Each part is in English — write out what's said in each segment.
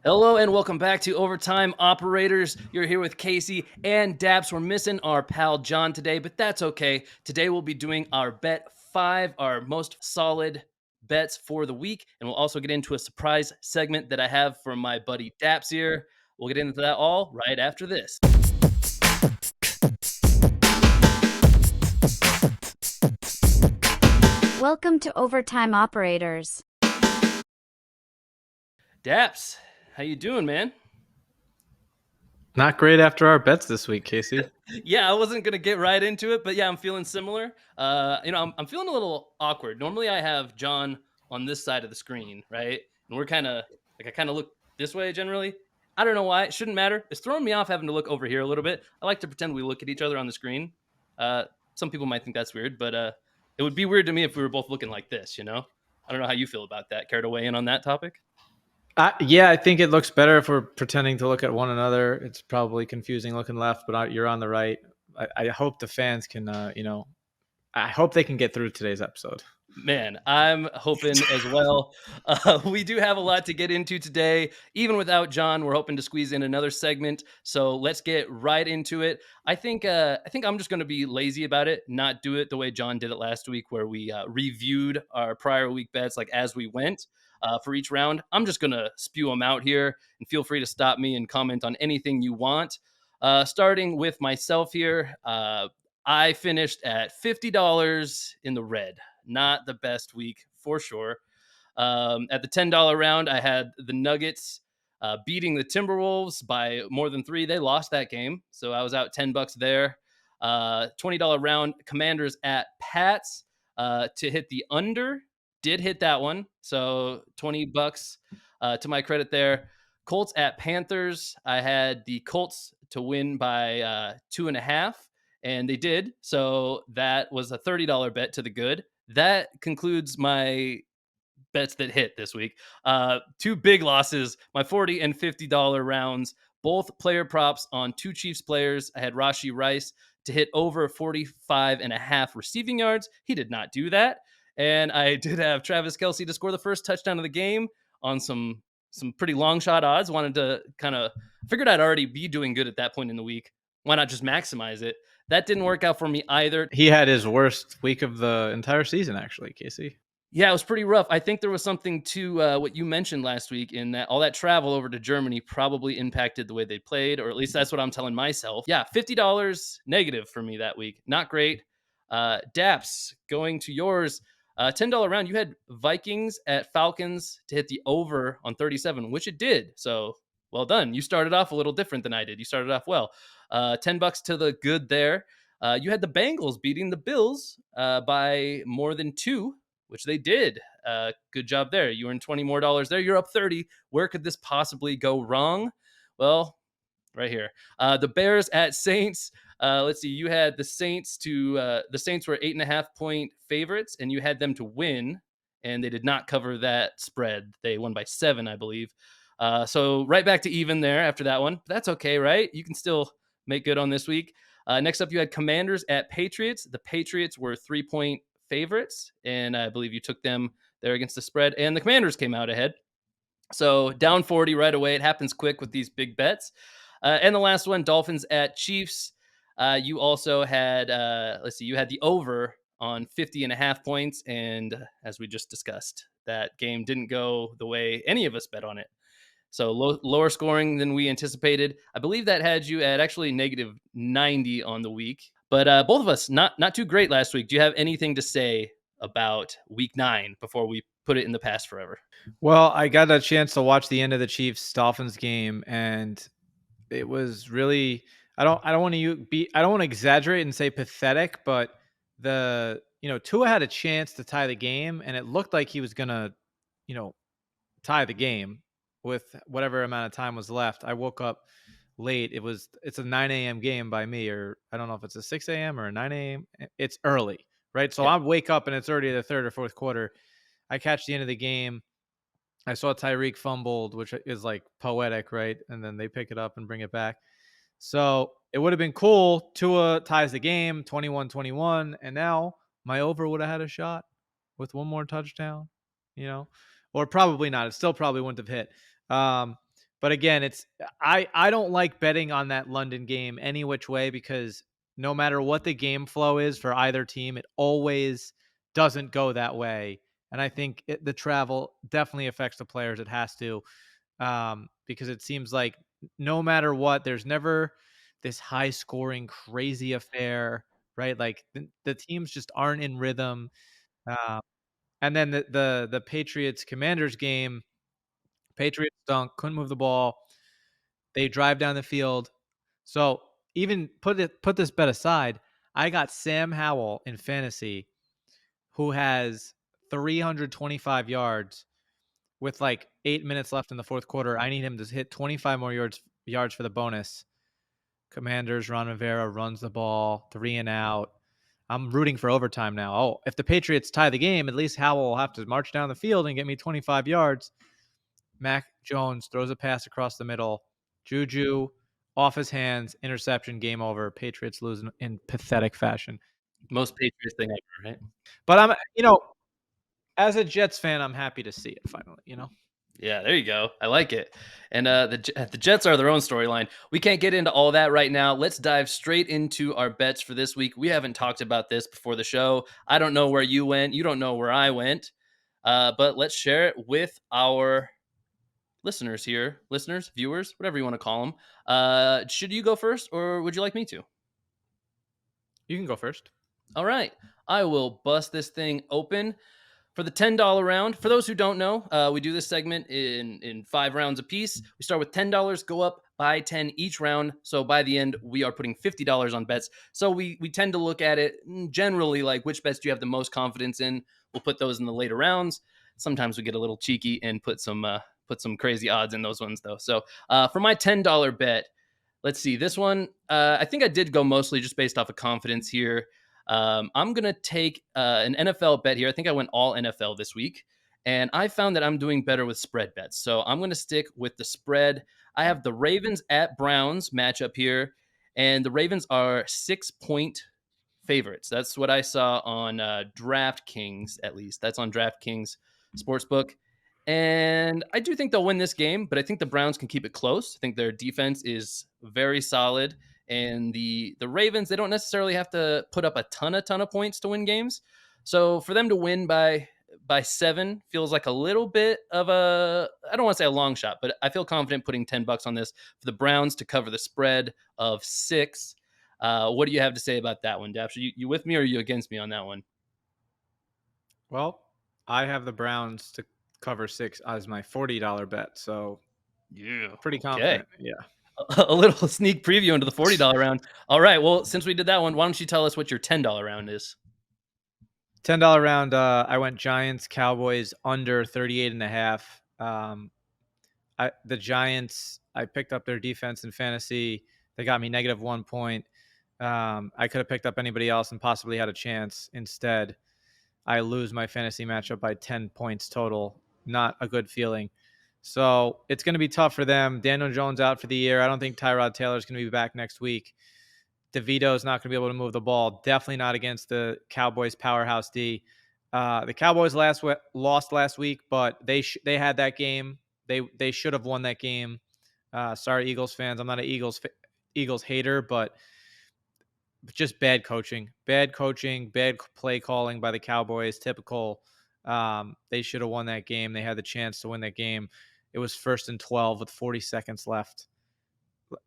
Hello and welcome back to Overtime Operators. You're here with Casey and Daps. We're missing our pal John today, but that's okay. Today we'll be doing our bet five, our most solid bets for the week, and we'll also get into a surprise segment that I have from my buddy Daps here. We'll get into that all right after this. Welcome to Overtime Operators. Daps, how you doing, man? Not great after our bets this week, Casey. Yeah, I wasn't gonna get right into it, but yeah, I'm feeling similar. I'm feeling a little awkward. Normally, I have John on this side of the screen, right, and we're kind of I kind of look this way generally. I don't know why. It shouldn't matter. It's throwing me off having to look over here a little bit. I like to pretend we look at each other on the screen. Some people might think that's weird, but it would be weird to me if we were both looking like this. I don't know how you feel about that. Care to weigh in on that topic? Yeah, I think it looks better if we're pretending to look at one another. It's probably confusing looking left, but you're on the right. I hope the fans can, I hope they can get through today's episode. Man, I'm hoping as well. We do have a lot to get into today. Even without John, we're hoping to squeeze in another segment. So let's get right into it. I think I'm just going to be lazy about it, not do it the way John did it last week, where we reviewed our prior week bets like as we went for each round. I'm just going to spew them out here, and feel free to stop me and comment on anything you want. Starting with myself here, I finished at $50 in the red. Not the best week for sure. At the $10 round, I had the Nuggets beating the Timberwolves by more than 3. They lost that game, so I was out $10 there. $20 round, Commanders at Pats to hit the under. Did hit that one, so $20 to my credit there. Colts at Panthers. I had the Colts to win by 2.5, and they did. So that was a $30 bet to the good. That concludes my bets that hit this week. Two big losses, my $40 and $50 rounds, both player props on two Chiefs players. I had Rashee Rice to hit over 45.5 receiving yards. He did not do that. And I did have Travis Kelce to score the first touchdown of the game on some pretty long shot odds. Wanted to kind of figured I'd already be doing good at that point in the week. Why not just maximize it? That didn't work out for me either. He had his worst week of the entire season, actually, Casey. Yeah, it was pretty rough. I think there was something to what you mentioned last week in that all that travel over to Germany probably impacted the way they played, or at least that's what I'm telling myself. Yeah, $50 negative for me that week. Not great. Daps, going to yours. $10 round, you had Vikings at Falcons to hit the over on 37, which it did. So well done. You started off a little different than I did. You started off well. $10 to the good there. You had the Bengals beating the Bills by more than 2, which they did. Good job there. You earned $20 more there. You're up 30. Where could this possibly go wrong? Well, right here. The Bears at Saints. Let's see. You had the Saints the Saints were 8.5-point favorites, and you had them to win, and they did not cover that spread. They won by 7, I believe. So right back to even there after that one. But that's okay, right? You can still make good on this week. Next up, you had Commanders at Patriots. The Patriots were 3-point favorites, and I believe you took them there against the spread, and the Commanders came out ahead. So down 40 right away. It happens quick with these big bets. And the last one, Dolphins at Chiefs. You also had, you had the over on 50.5 points. And as we just discussed, that game didn't go the way any of us bet on it. So lower scoring than we anticipated. I believe that had you at actually negative 90 on the week. But both of us not too great last week. Do you have anything to say about week 9 before we put it in the past forever? Well, I got a chance to watch the end of the Chiefs Dolphins game, and it was really I don't want to exaggerate and say pathetic, but Tua had a chance to tie the game, and it looked like he was gonna, tie the game with whatever amount of time was left. I woke up late. It's a 9 a.m. game by me, or I don't know if it's a 6 a.m. or a 9 a.m. It's early, right? So Yeah. I wake up and it's already the third or fourth quarter. I catch the end of the game. I saw Tyreek fumbled, which is like poetic, right? And then they pick it up and bring it back. So it would have been cool. Tua ties the game 21-21. And now my over would have had a shot with one more touchdown, or probably not. It still probably wouldn't have hit. But again, it's I don't like betting on that London game any which way because no matter what the game flow is for either team, it always doesn't go that way. And I think the travel definitely affects the players. It has to, because it seems like no matter what, there's never this high scoring, crazy affair, right? Like the teams just aren't in rhythm. Uh, and then the Patriots Commanders game, Patriots stunk, couldn't move the ball. They drive down the field. So even put this bet aside, I got Sam Howell in fantasy who has 325 yards with like 8 minutes left in the fourth quarter. I need him to hit 25 more yards for the bonus. Commanders, Ron Rivera runs the ball, 3 and out. I'm rooting for overtime now. Oh, if the Patriots tie the game, at least Howell will have to march down the field and get me 25 yards. Mac Jones throws a pass across the middle. Juju off his hands, interception, game over. Patriots lose in pathetic fashion. Most Patriots thing ever, right? But as a Jets fan, I'm happy to see it finally. Yeah, there you go. I like it. And the Jets are their own storyline. We can't get into all that right now. Let's dive straight into our bets for this week. We haven't talked about this before the show. I don't know where you went. You don't know where I went. But let's share it with our listeners here. Listeners, viewers, whatever you want to call them. Should you go first or would you like me to? You can go first. All right. I will bust this thing open. For the $10 round, for those who don't know, we do this segment in 5 rounds apiece. We start with $10, go up by 10 each round. So by the end, we are putting $50 on bets. So we tend to look at it generally like which bets do you have the most confidence in. We'll put those in the later rounds. Sometimes we get a little cheeky and put some crazy odds in those ones though. So for my $10 bet, let's see this one. I think I did go mostly just based off of confidence here. I'm going to take an NFL bet here. I think I went all NFL this week, and I found that I'm doing better with spread bets. So I'm going to stick with the spread. I have the Ravens at Browns matchup here, and the Ravens are 6-point favorites. That's what I saw on DraftKings, at least. That's on DraftKings Sportsbook. And I do think they'll win this game, but I think the Browns can keep it close. I think their defense is very solid. And the Ravens, they don't necessarily have to put up a ton of points to win games. So for them to win by 7 feels like a little bit of I don't want to say a long shot, but I feel confident putting $10 on this for the Browns to cover the spread of 6. What do you have to say about that one, Daps? You with me or are you against me on that one? Well, I have the Browns to cover 6 as my $40 bet. So Yeah. pretty confident. Okay. Yeah. A little sneak preview into the $40 round. All right. Well, since we did that one, why don't you tell us what your $10 round is? $10 round. I went Giants, Cowboys under 38.5. The Giants, I picked up their defense in fantasy. They got me -1 point. I could have picked up anybody else and possibly had a chance. Instead, I lose my fantasy matchup by 10 points total. Not a good feeling. So it's going to be tough for them. Daniel Jones out for the year. I don't think Tyrod Taylor is going to be back next week. DeVito is not going to be able to move the ball. Definitely not against the Cowboys powerhouse D. The Cowboys lost last week, but they had that game. They should have won that game. Sorry, Eagles fans. I'm not an Eagles hater, but just bad coaching, bad play calling by the Cowboys. Typical. They should have won that game. They had the chance to win that game. It was 1st and 12 with 40 seconds left.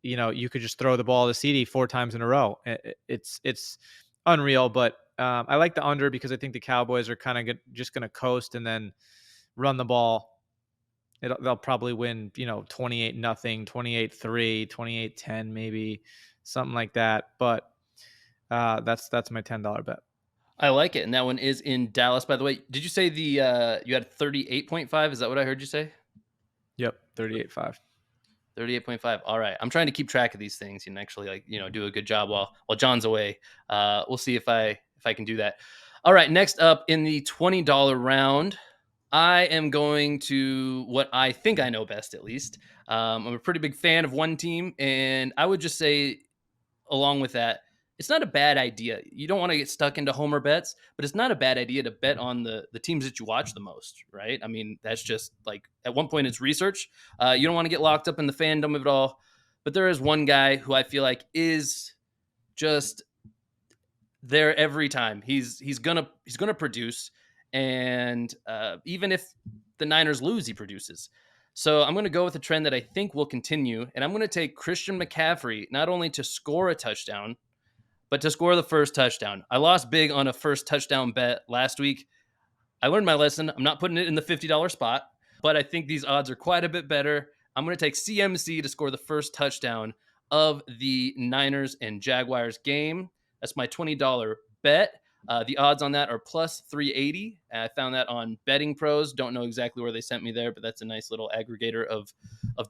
You could just throw the ball to CD 4 times in a row. It's unreal, but I like the under because I think the Cowboys are kind of just going to coast and then run the ball. They'll probably win, 28-0, 28-3, 28-10, maybe something like that. But that's my $10 bet. I like it. And that one is in Dallas, by the way. Did you say you had 38.5? Is that what I heard you say? Yep. 38.5. 38.5. All right. I'm trying to keep track of these things and actually do a good job while John's away. We'll see if I can do that. All right. Next up in the $20 round, I am going to what I think I know best, at least. I'm a pretty big fan of one team, and I would just say along with that, it's not a bad idea. You don't want to get stuck into homer bets, but it's not a bad idea to bet on the teams that you watch the most, right? I mean, that's just like at one point it's research. You don't want to get locked up in the fandom of it all. But there is one guy who I feel like is just there every time. He's gonna produce, and even if the Niners lose, he produces. So I'm going to go with a trend that I think will continue, and I'm going to take Christian McCaffrey not only to score a touchdown, but to score the first touchdown. I lost big on a first touchdown bet last week. I learned my lesson. I'm not putting it in the $50 spot, but I think these odds are quite a bit better. I'm going to take CMC to score the first touchdown of the Niners and Jaguars game. That's my $20 bet. The odds on that are plus 380. I found that on Betting Pros. Don't know exactly where they sent me there, but that's a nice little aggregator of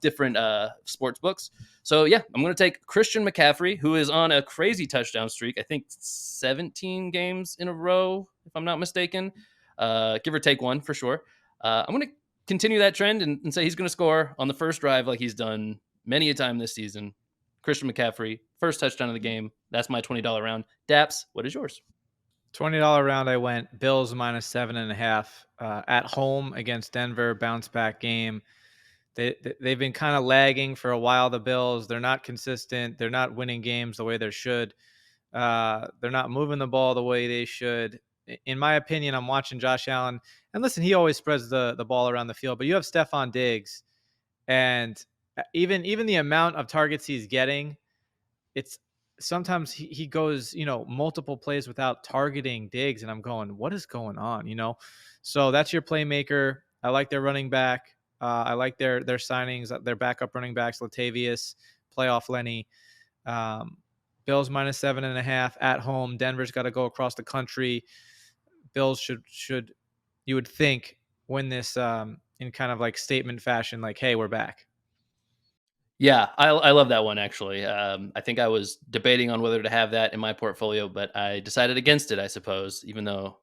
different sports books. So yeah, I'm going to take Christian McCaffrey, who is on a crazy touchdown streak. I think 17 games in a row, if I'm not mistaken, give or take one for sure. I'm going to continue that trend and say he's going to score on the first drive like he's done many a time this season. Christian McCaffrey, first touchdown of the game. That's my $20 round. Daps, what is yours? $20 round. I went Bills minus 7.5 at home against Denver. Bounce back game. They've been kind of lagging for a while. The Bills, they're not consistent. They're not winning games the way they should. They're not moving the ball the way they should. In my opinion, I'm watching Josh Allen, and listen, he always spreads the ball around the field. But you have Stephon Diggs, and even the amount of targets he's getting, it's sometimes he goes, multiple plays without targeting Diggs, and I'm going, what is going on? So that's your playmaker. I like their running back. I like their signings, their backup running backs, Latavius, playoff Lenny. Bills minus 7.5 at home. Denver's got to go across the country. Bills should you would think win this in kind of like statement fashion, like, hey, we're back. Yeah, I love that one actually. I think I was debating on whether to have that in my portfolio, but I decided against it, I suppose, even though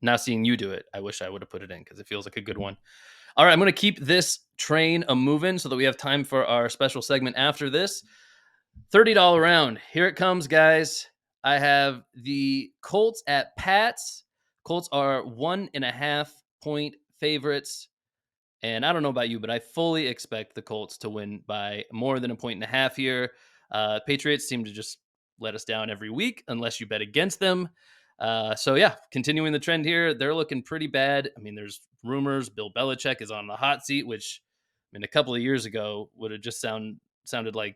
now seeing you do it, I wish I would have put it in because it feels like a good one. All right, I'm going to keep this train a moving so that we have time for our special segment after this. $30 round. Here it comes, guys. I have the Colts at Pats. Colts are 1.5-point favorites. And I don't know about you, but I fully expect the Colts to win by more than 1.5 here. Patriots seem to just let us down every week unless you bet against them. So yeah, continuing the trend here, they're looking pretty bad. I mean, there's rumors Bill Belichick is on the hot seat, which I mean, a couple of years ago would have just sounded like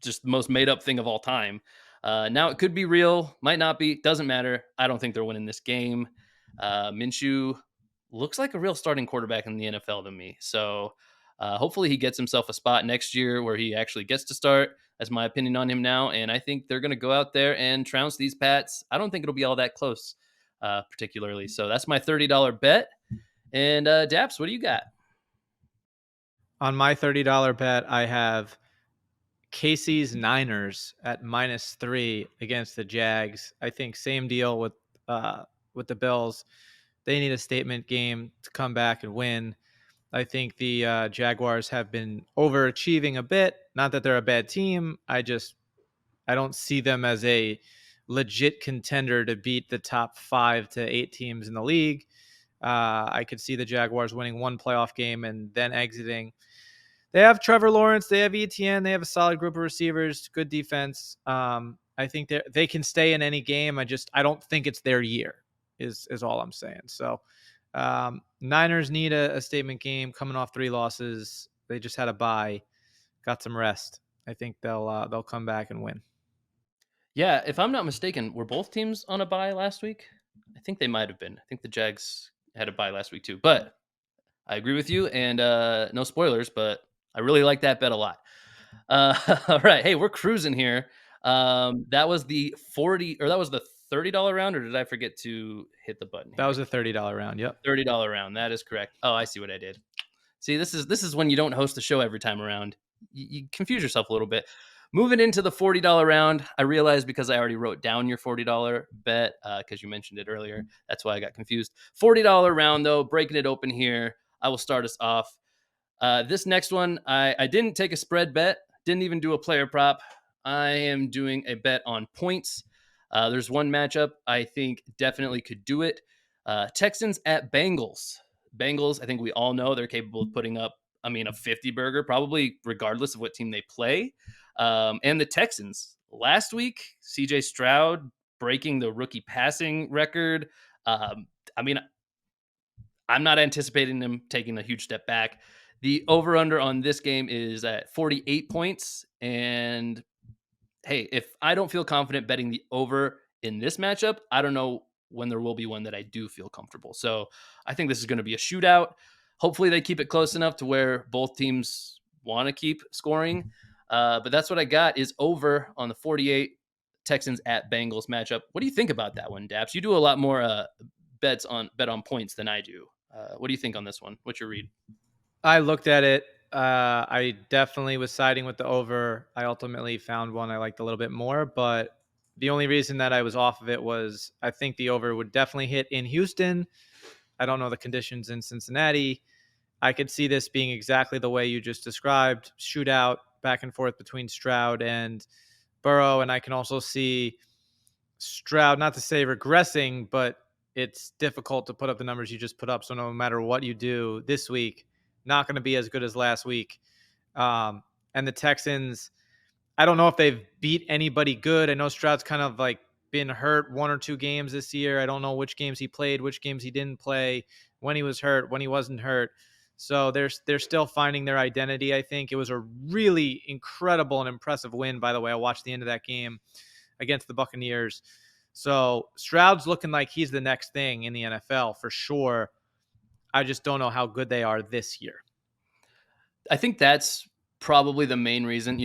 just the most made up thing of all time. Now it could be real, might not be, doesn't matter. I don't think they're winning this game. Minshew looks like a real starting quarterback in the NFL to me. So hopefully he gets himself a spot next year where he actually gets to start. That's my opinion on him now. And I think they're going to go out there and trounce these Pats. I don't think it'll be all that close, particularly. So that's my $30 bet. And Daps, what do you got? On my $30 bet, I have Casey's Niners at -3 against the Jags. I think same deal with the Bills. They need a statement game to come back and win. I think the Jaguars have been overachieving a bit. Not that they're a bad team. I don't see them as a legit contender to beat the top 5 to 8 teams in the league. I could see the Jaguars winning one playoff game and then exiting. They have Trevor Lawrence. They have ETN. They have a solid group of receivers, good defense. I think they can stay in any game. I don't think it's their year is all I'm saying. So Niners need a statement game coming off 3 losses. They just had a bye, got some rest. I think they'll come back and win. Yeah, if I'm not mistaken, were both teams on a bye last week? I think they might have been. I think the Jags had a bye last week too. But I agree with you, and no spoilers, but I really like that bet a lot. All right, hey, we're cruising here. That was the $30 round, or did I forget to hit the button? That was a $30 round. Yep, $30 round. That is correct. Oh, I see what I did. See, this is when you don't host the show every time around. You confuse yourself a little bit. Moving into the $40 round, I realized because I already wrote down your $40 bet because you mentioned it earlier. That's why I got confused. $40 round, though, breaking it open here. I will start us off. This next one, I didn't take a spread bet, didn't even do a player prop. I am doing a bet on points. There's one matchup I think definitely could do it. Texans at Bengals. Bengals, I think we all know they're capable of putting up, I mean, a 50 burger, probably regardless of what team they play. And the Texans, last week, CJ Stroud breaking the rookie passing record. I mean, I'm not anticipating them taking a huge step back. The over under on this game is at 48 points. And hey, if I don't feel confident betting the over in this matchup, I don't know when there will be one that I do feel comfortable. So I think this is going to be a shootout. Hopefully, they keep it close enough to where both teams want to keep scoring. But that's what I got is over on the 48 Texans at Bengals matchup. What do you think about that one, Daps? You do a lot more bet on points than I do. What do you think on this one? What's your read? I looked at it. I definitely was siding with the over. I ultimately found one I liked a little bit more, but the only reason that I was off of it was I think the over would definitely hit in Houston. I don't know the conditions in Cincinnati. I could see this being exactly the way you just described, shootout back and forth between Stroud and Burrow. And I can also see Stroud, not to say regressing, but it's difficult to put up the numbers you just put up. So no matter what you do this week, not going to be as good as last week. And the Texans, I don't know if they've beat anybody good. I know Stroud's kind of like been hurt one or two games this year. I don't know which games he played, which games he didn't play, when he was hurt, when he wasn't hurt. So they're still finding their identity. I think it was a really incredible and impressive win. By the way, I watched the end of that game against the Buccaneers. So Stroud's looking like he's the next thing in the NFL for sure. I just don't know how good they are this year. I think that's probably the main reason.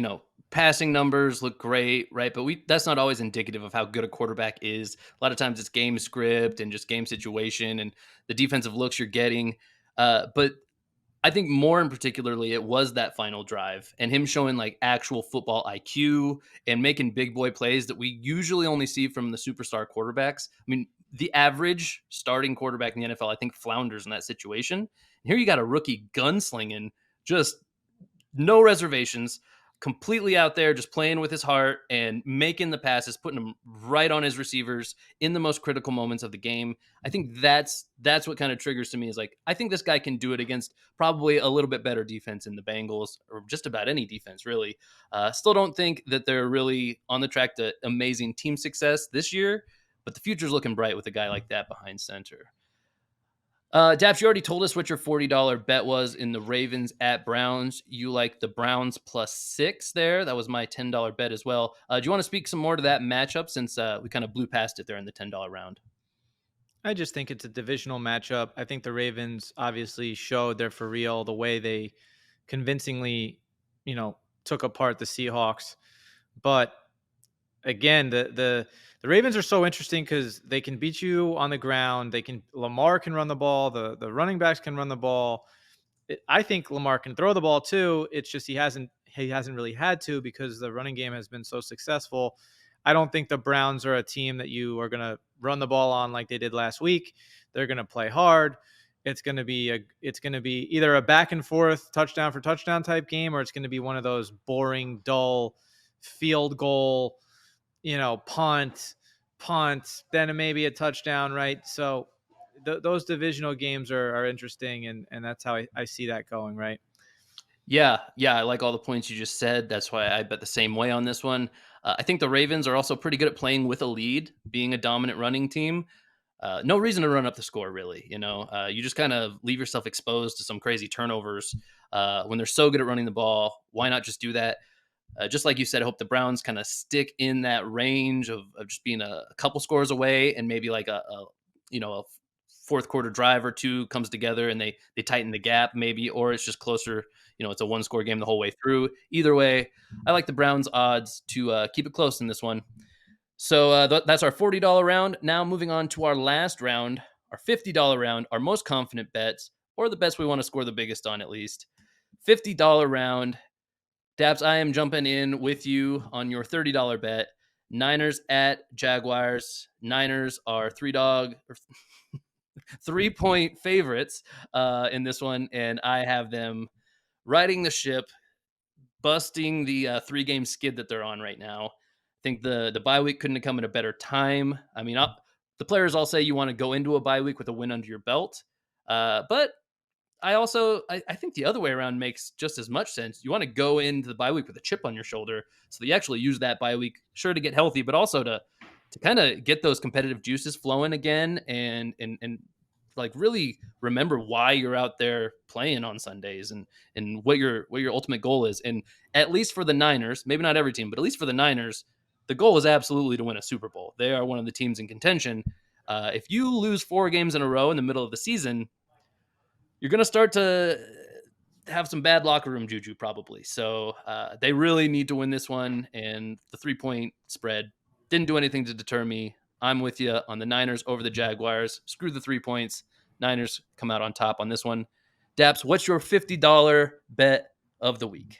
Passing numbers look great, right? But that's not always indicative of how good a quarterback is. A lot of times it's game script and just game situation and the defensive looks you're getting. But I think more in particularly, it was that final drive and him showing like actual football IQ and making big boy plays that we usually only see from the superstar quarterbacks. I mean, the average starting quarterback in the NFL, I think, flounders in that situation. And here you got a rookie gunslinging, just no reservations, completely out there, just playing with his heart and making the passes, putting them right on his receivers in the most critical moments of the game. I think that's what kind of triggers to me is like, I think this guy can do it against probably a little bit better defense in the Bengals or just about any defense, really. Still don't think that they're really on the track to amazing team success this year, but the future's looking bright with a guy like that behind center. Daps, you already told us what your $40 bet was in the Ravens at Browns. You like the Browns +6 there. That was my $10 bet as well. Do you want to speak some more to that matchup since we kind of blew past it there in the $10 round? I just think it's a divisional matchup. I think the Ravens obviously showed they're for real the way they convincingly, took apart the Seahawks. But again, the Ravens are so interesting because they can beat you on the ground. Lamar can run the ball. The running backs can run the ball. I think Lamar can throw the ball too. It's just he hasn't really had to because the running game has been so successful. I don't think the Browns are a team that you are going to run the ball on like they did last week. They're going to play hard. It's going to be either a back and forth touchdown for touchdown type game, or it's going to be one of those boring, dull field goal, punt, then maybe a touchdown, right? So those divisional games are interesting, and that's how I see that going, right? Yeah, I like all the points you just said. That's why I bet the same way on this one. I think the Ravens are also pretty good at playing with a lead, being a dominant running team. No reason to run up the score, really. You just kind of leave yourself exposed to some crazy turnovers when they're so good at running the ball. Why not just do that? Just like you said, I hope the Browns kind of stick in that range of just being a couple scores away and maybe like a fourth quarter drive or two comes together and they tighten the gap maybe, or it's just closer. It's a one score game the whole way through. Either way, I like the Browns odds to keep it close in this one. So that's our $40 round. Now moving on to our last round, our $50 round, our most confident bets, or the bets we want to score the biggest on at least. $50 round. Daps, I am jumping in with you on your $30 bet. Niners at Jaguars. Niners are 3-point favorites in this one, and I have them riding the ship, busting the 3-game skid that they're on right now. I think the bye week couldn't have come at a better time. I mean, the players all say you want to go into a bye week with a win under your belt, but I think the other way around makes just as much sense. You want to go into the bye week with a chip on your shoulder, so that you actually use that bye week, sure, to get healthy, but also to kind of get those competitive juices flowing again, and like really remember why you're out there playing on Sundays, and what your ultimate goal is. And at least for the Niners, maybe not every team, but at least for the Niners, the goal is absolutely to win a Super Bowl. They are one of the teams in contention. If you lose 4 games in a row in the middle of the season, you're going to start to have some bad locker room juju probably. So they really need to win this one. And the 3-point spread didn't do anything to deter me. I'm with you on the Niners over the Jaguars. Screw the 3 points. Niners come out on top on this one. Daps, what's your $50 bet of the week?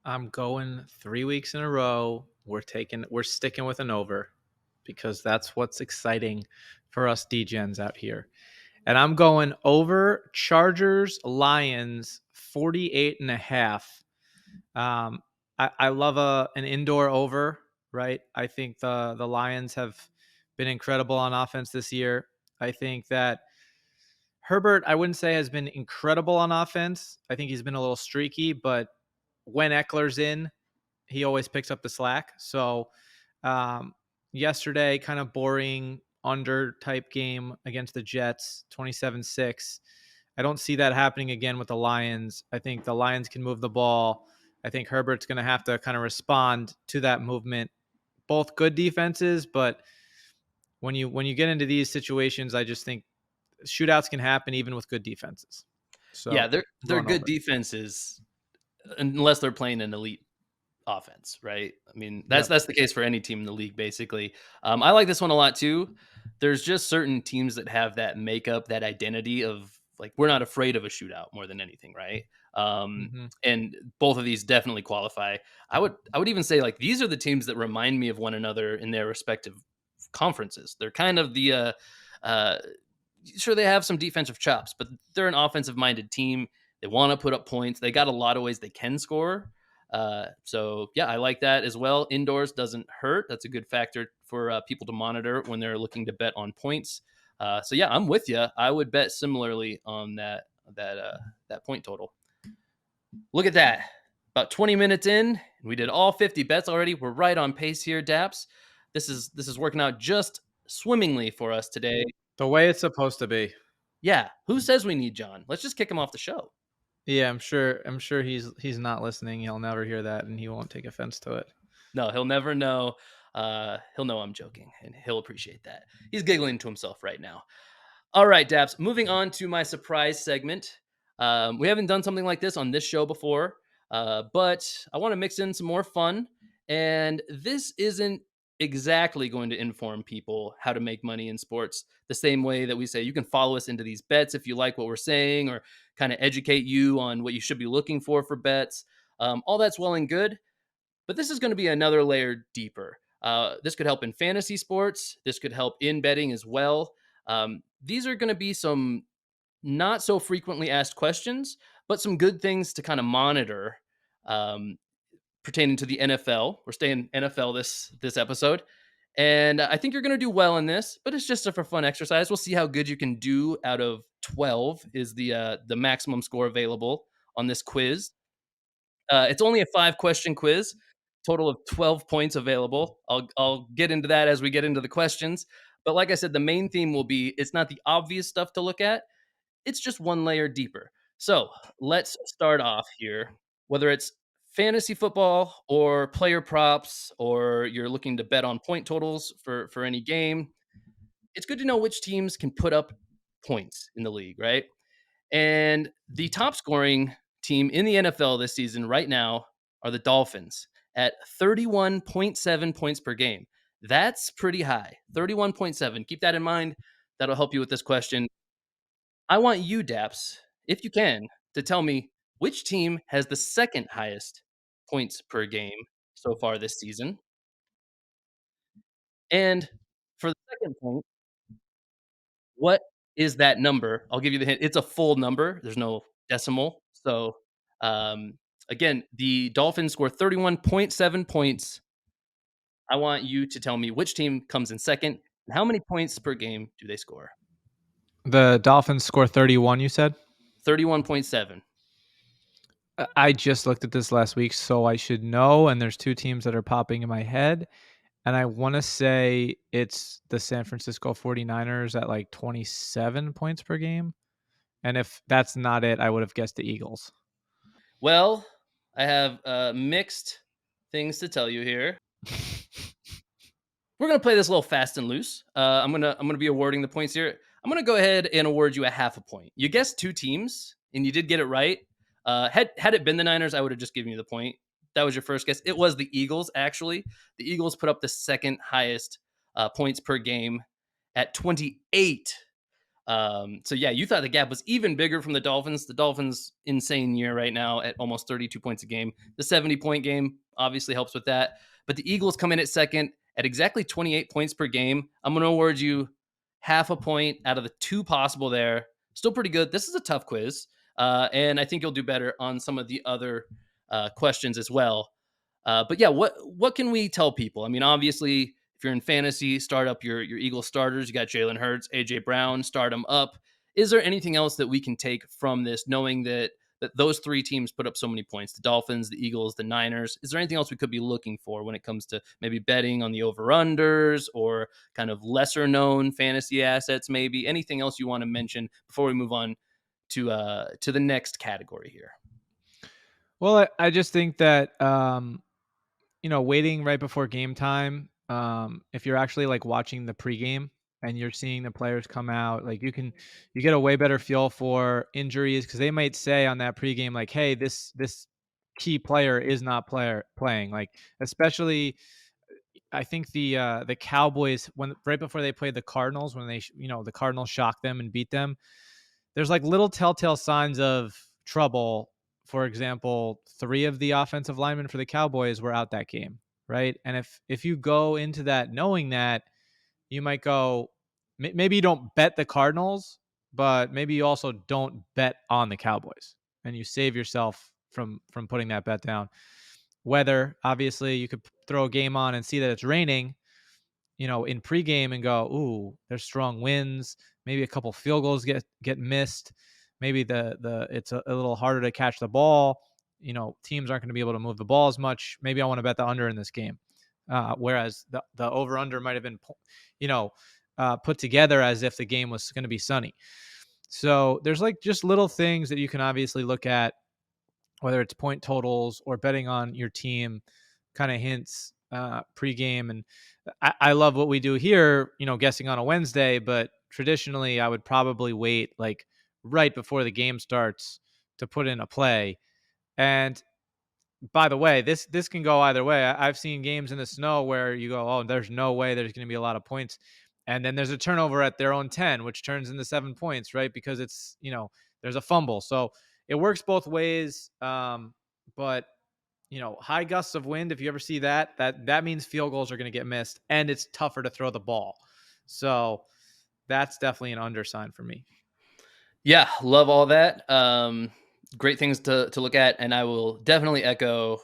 I'm going 3 weeks in a row. We're sticking with an over because that's what's exciting for us DGens out here. And I'm going over Chargers Lions 48 and a half. I love an indoor over, right? I think the Lions have been incredible on offense this year. I think that Herbert, I wouldn't say has been incredible on offense. I think he's been a little streaky, but when Eckler's in, he always picks up the slack. So um, yesterday, kind of boring under type game against the Jets, 27-6. I don't see that happening again with the Lions. I think the Lions can move the ball. I think Herbert's going to have to kind of respond to that movement. Both good defenses, but when you get into these situations, I just think shootouts can happen even with good defenses. Yeah, So they're going good over. defenses unless they're playing an elite offense, right? I mean, that's Yep. that's the case for any team in the league, basically. I like this one a lot too. There's just certain teams that have that makeup, that identity of like we're not afraid of a shootout more than anything, right? Hmm. And both of these definitely qualify. I would even say like these are the teams that remind me of one another in their respective conferences. They're kind of uh, sure they have some defensive chops, but they're an offensive minded team. They want to put up points. They got a lot of ways they can score. So yeah, I like that as well. Indoors doesn't hurt. That's a good factor for people to monitor when they're looking to bet on points. So yeah, I'm with you. I would bet similarly on that point total. Look at that. About 20 minutes in, we did all 50 bets already. We're right on pace here, Daps. This is working out just swimmingly for us today. The way it's supposed to be. Yeah, who says we need John? Let's just kick him off the show. Yeah, I'm sure he's not listening. He'll never hear that and he won't take offense to it. No, he'll never know. He'll know I'm joking, and he'll appreciate that. He's giggling to himself right now. All right, Daps. Moving on to my surprise segment. We haven't done something like this on this show before, but I want to mix in some more fun. And this isn't exactly going to inform people how to make money in sports the same way that we say you can follow us into these bets if you like what we're saying, or kind of educate you on what you should be looking for bets. All that's well and good, but this is going to be another layer deeper. This could help in fantasy sports. This could help in betting as well. These are going to be some not so frequently asked questions, but some good things to kind of monitor um, pertaining to the NFL. We're staying NFL this episode, and I think you're going to do well in this. But it's just a for fun exercise. We'll see how good you can do out of 12 is the maximum score available on this quiz. It's only a 5 question quiz, total of 12 points available. I'll get into that as we get into the questions. But like I said, the main theme will be it's not the obvious stuff to look at. It's just one layer deeper. So let's start off here. Whether it's fantasy football or player props, or you're looking to bet on point totals for any game, it's good to know which teams can put up points in the league, right? And the top scoring team in the NFL this season right now are the Dolphins at 31.7 points per game. That's pretty high. 31.7. Keep that in mind. That'll help you with this question. I want you, Daps, if you can, to tell me which team has the second highest points per game so far this season. And for the second point, what is that number? I'll give you the hint. It's a full number. There's no decimal. So, um, Again, the Dolphins score 31.7 points. I want you to tell me which team comes in second and how many points per game do they score? The Dolphins score 31, you said? 31.7. I just looked at this last week, so I should know. And there's two teams that are popping in my head. And I want to say it's the San Francisco 49ers at like 27 points per game. And if that's not it, I would have guessed the Eagles. Well, I have mixed things to tell you here. We're gonna play this a little fast and loose. I'm gonna be awarding the points here. I'm gonna go ahead and award you a half a point. You guessed two teams, and you did get it right. Had it been the Niners, I would have just given you the point. That was your first guess. It was the Eagles. Actually, the Eagles put up the second highest points per game at 28. So yeah, you thought the gap was even bigger from the Dolphins. The Dolphins' insane year right now at almost 32 points a game. The 70-point game obviously helps with that. But the Eagles come in at second at exactly 28 points per game. I'm going to award you half a point out of the two possible there. Still pretty good. This is a tough quiz. And I think you'll do better on some of the other questions as well. But yeah, what can we tell people? I mean, obviously, if you're in fantasy, start up your Eagles starters. You got Jalen Hurts, AJ Brown, start them up. Is there anything else that we can take from this, knowing that those three teams put up so many points? The Dolphins, the Eagles, the Niners. Is there anything else we could be looking for when it comes to maybe betting on the over-unders or kind of lesser known fantasy assets? Maybe anything else you want to mention before we move on to the next category here? Well, I just think that waiting right before game time, if you're actually like watching the pregame and you're seeing the players come out, like you get a way better feel for injuries because they might say on that pregame, like, hey, this key player is not playing. Like, especially I think the Cowboys when right before they played the Cardinals, when the Cardinals shocked them and beat them, there's like little telltale signs of trouble. For example, three of the offensive linemen for the Cowboys were out that game, right? And if you go into that knowing that, you might go, maybe you don't bet the Cardinals, but maybe you also don't bet on the Cowboys, and you save yourself from putting that bet down. Weather, obviously, you could throw a game on and see that it's raining, in pregame and go, ooh, there's strong winds. Maybe a couple field goals get missed. Maybe the it's a little harder to catch the ball. Teams aren't going to be able to move the ball as much. Maybe I want to bet the under in this game. Whereas the over under might have been, put together as if the game was going to be sunny. So there's like just little things that you can obviously look at, whether it's point totals or betting on your team, kind of hints pregame. And I love what we do here, guessing on a Wednesday, but traditionally I would probably wait like right before the game starts to put in a play. And by the way, this can go either way. I've seen games in the snow where you go, oh, there's no way there's going to be a lot of points. And then there's a turnover at their own 10, which turns into 7 points, right? Because it's, there's a fumble. So it works both ways. But high gusts of wind, if you ever see that means field goals are going to get missed and it's tougher to throw the ball. So that's definitely an undersign for me. Yeah, love all that. Great things to look at, and I will definitely echo.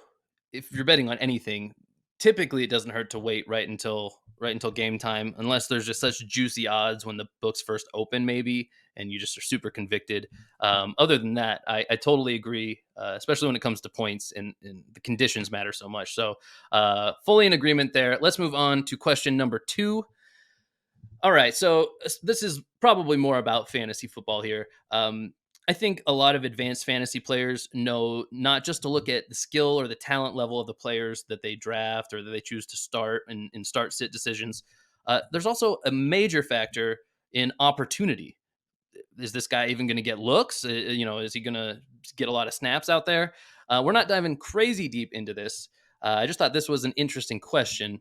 If you're betting on anything, typically it doesn't hurt to wait right until game time, unless there's just such juicy odds when the books first open, maybe, and you just are super convicted. Other than that, I totally agree, especially when it comes to points and the conditions matter so much. So, fully in agreement there. Let's move on to question number 2. All right, so this is probably more about fantasy football here. I think a lot of advanced fantasy players know not just to look at the skill or the talent level of the players that they draft or that they choose to start in start sit decisions. There's also a major factor in opportunity. Is this guy even going to get looks? Is he going to get a lot of snaps out there? We're not diving crazy deep into this. I just thought this was an interesting question.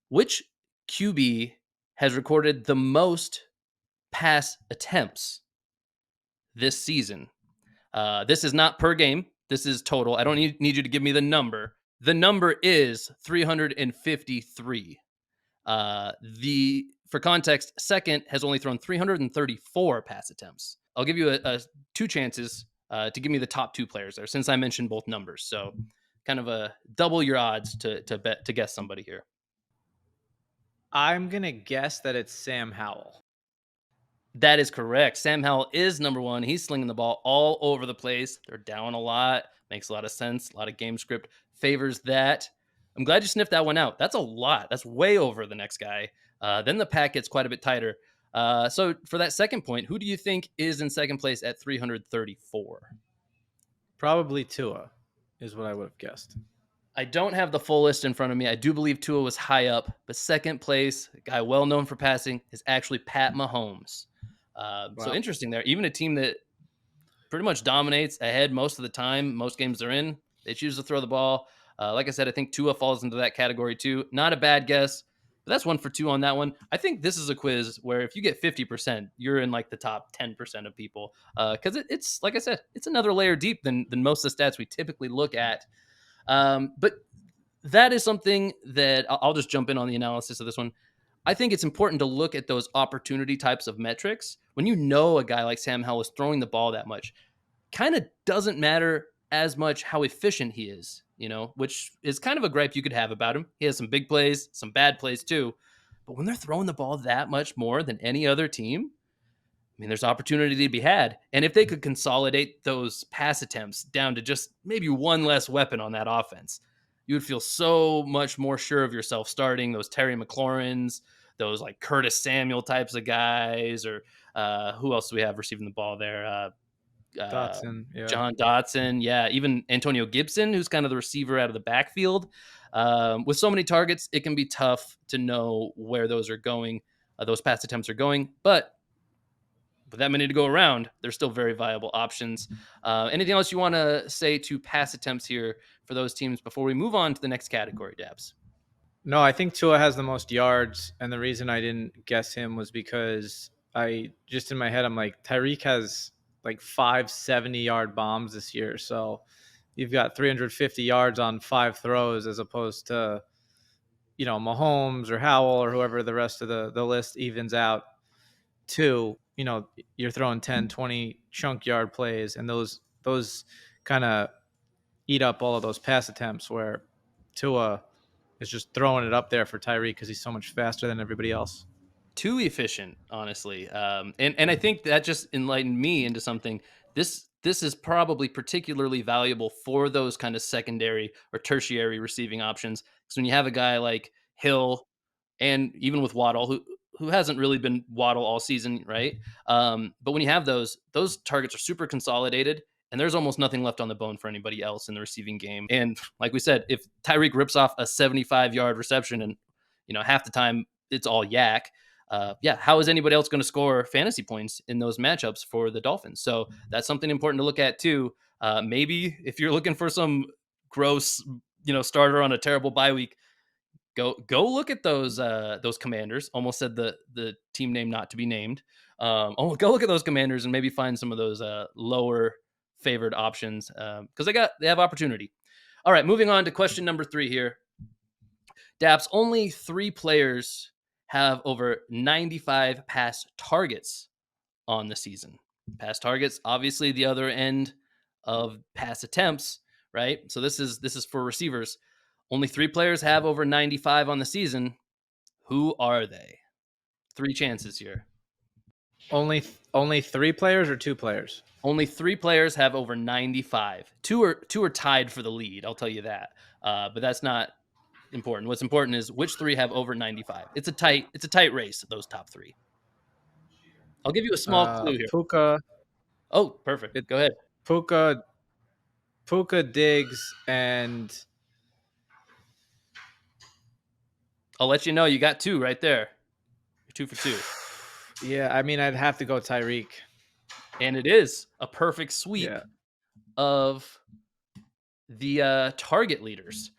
Which QB has recorded the most pass attempts this season? This is not per game. This is total. I don't need you to give me the number. The number is 353. For context, second has only thrown 334 pass attempts. I'll give you two chances. to give me the top 2 players there, since I mentioned both numbers. So kind of a double your odds to guess somebody here. I'm gonna guess that it's Sam Howell. That is correct. Sam Howell is number 1. He's slinging the ball all over the place. They're down a lot. Makes a lot of sense. A lot of game script favors that. I'm glad you sniffed that one out. That's a lot. That's way over the next guy. Then the pack gets quite a bit tighter. So for that second point, who do you think is in second place at 334? Probably Tua is what I would have guessed. I don't have the full list in front of me. I do believe Tua was high up, but second place, a guy well known for passing, is actually Pat Mahomes. So Wow. interesting there. Even a team that pretty much dominates ahead most of the time, most games they're in, they choose to throw the ball. Like I said, I think Tua falls into that category too. Not a bad guess, but that's 1 for 2 on that one. I think this is a quiz where if you get 50%, you're in like the top 10% of people. Because it's like I said, it's another layer deep than most of the stats we typically look at. But that is something that I'll just jump in on the analysis of this one. I think it's important to look at those opportunity types of metrics. When you know a guy like Sam Howell is throwing the ball that much, kind of doesn't matter as much how efficient he is, which is kind of a gripe you could have about him. He has some big plays, some bad plays too. But when they're throwing the ball that much more than any other team, I mean, there's opportunity to be had. And if they could consolidate those pass attempts down to just maybe one less weapon on that offense, you would feel so much more sure of yourself starting those Terry McLaurins, those like Curtis Samuel types of guys, or who else do we have receiving the ball there? Dotson, yeah. John Dotson. Yeah, even Antonio Gibson, who's kind of the receiver out of the backfield. With so many targets, it can be tough to know where those are going, those pass attempts are going. But with that many to go around, they're still very viable options. Anything else you want to say to pass attempts here for those teams before we move on to the next category, Dabs? No, I think Tua has the most yards, and the reason I didn't guess him was because I just in my head I'm like Tyreek has like 5 70-yard bombs this year, so you've got 350 yards on 5 throws as opposed to Mahomes or Howell or whoever the rest of the list evens out to. You're throwing 10 20 chunk yard plays, and those kind of eat up all of those pass attempts where Tua is just throwing it up there for Tyreek because he's so much faster than everybody else. Too efficient, honestly. And I think that just enlightened me into something. This is probably particularly valuable for those kind of secondary or tertiary receiving options. Because when you have a guy like Hill, and even with Waddle, who hasn't really been Waddle all season, right? But when you have those targets are super consolidated, and there's almost nothing left on the bone for anybody else in the receiving game. And like we said, if Tyreek rips off a 75-yard reception, and half the time it's all yak, how is anybody else going to score fantasy points in those matchups for the Dolphins? So that's something important to look at too. Maybe if you're looking for some gross, starter on a terrible bye week, go look at those Commanders. Almost said the team name not to be named. Go look at those Commanders and maybe find some of those lower favored options because they have opportunity. All right, moving on to question number 3 here. Daps, only 3 players have over 95 pass targets on the season. Pass targets, obviously the other end of pass attempts, right? So this is for receivers. Only 3 players have over 95 on the season. Who are they? 3 chances here. Only 3 players or 2 players? Only 3 players have over 95. Two are tied for the lead. I'll tell you that. But that's not important. What's important is which 3 have over 95. It's a tight race. Those top 3. I'll give you a small clue here. Puka. Oh, perfect. Go ahead. Puka, Diggs, and I'll let you know. You got 2 right there. You're 2 for 2. Yeah, I mean, I'd have to go Tyreek. And it is a perfect sweep of the target leaders.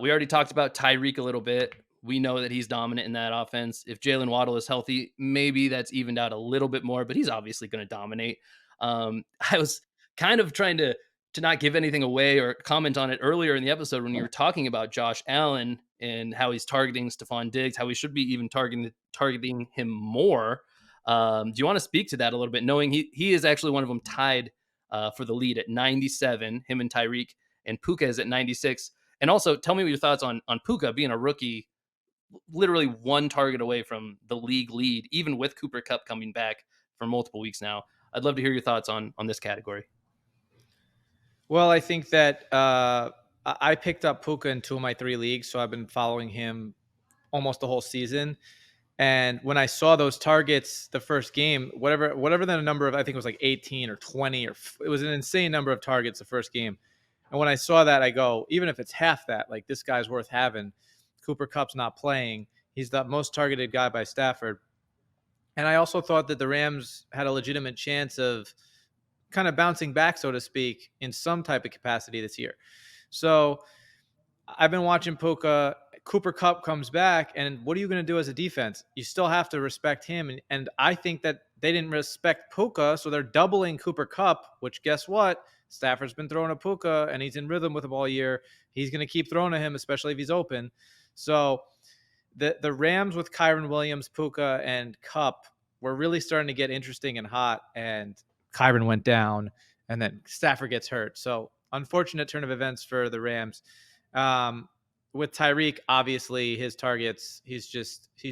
We already talked about Tyreek a little bit. We know that he's dominant in that offense. If Jalen Waddle is healthy, maybe that's evened out a little bit more, but he's obviously going to dominate. I was kind of trying to not give anything away or comment on it earlier in the episode when you were talking about Josh Allen and how he's targeting Stephon Diggs, how he should be even targeting him more. Do you want to speak to that a little bit, knowing he is actually one of them tied for the lead at 97, him and Tyreek, and Puka is at 96. And also, tell me what your thoughts on Puka being a rookie, literally one target away from the league lead, even with Cooper Cup coming back for multiple weeks now. I'd love to hear your thoughts on this category. Well, I think that I picked up Puka in 2 of my 3 leagues, so I've been following him almost the whole season. And when I saw those targets the first game, whatever the number of, I think it was like 18 or 20, it was an insane number of targets the first game. And when I saw that, I go, even if it's half that, like, this guy's worth having. Cooper Kupp's not playing. He's the most targeted guy by Stafford. And I also thought that the Rams had a legitimate chance of kind of bouncing back, so to speak, in some type of capacity this year. So I've been watching Puka. Cooper Kupp comes back, and what are you going to do as a defense? You still have to respect him. And I think that they didn't respect Puka, so they're doubling Cooper Kupp, which, guess what? Stafford's been throwing to Puka, and he's in rhythm with him all year. He's going to keep throwing to him, especially if he's open. So the Rams with Kyren Williams, Puka, and Kupp were really starting to get interesting and hot, and Kyren went down, and then Stafford gets hurt. So unfortunate turn of events for the Rams. With Tyreek, obviously his targets, he's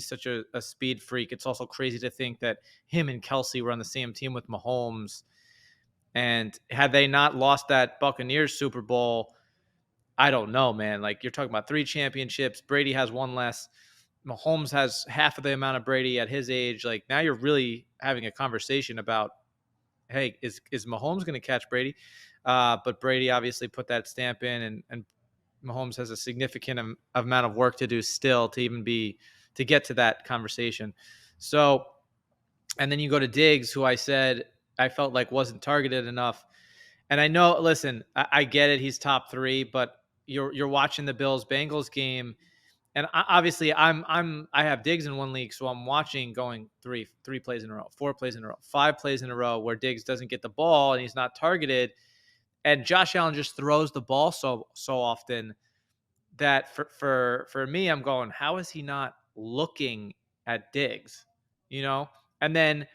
such a speed freak. It's also crazy to think that him and Kelsey were on the same team with Mahomes. And had they not lost that Buccaneers Super Bowl, I don't know, man. Like, you're talking about 3 championships. Brady has 1 less. Mahomes has half of the amount of Brady at his age. Like, now you're really having a conversation about, hey, is Mahomes going to catch Brady? But Brady obviously put that stamp in, and Mahomes has a significant amount of work to do still to get to that conversation. So, and then you go to Diggs, who I said I felt like wasn't targeted enough. And I know, listen, I get it. He's top 3, but you're watching the Bills Bengals game. And obviously I have Diggs in 1 league. So I'm watching going three plays in a row, 4 plays in a row, 5 plays in a row where Diggs doesn't get the ball and he's not targeted. And Josh Allen just throws the ball so often that for me, I'm going, how is he not looking at Diggs? And then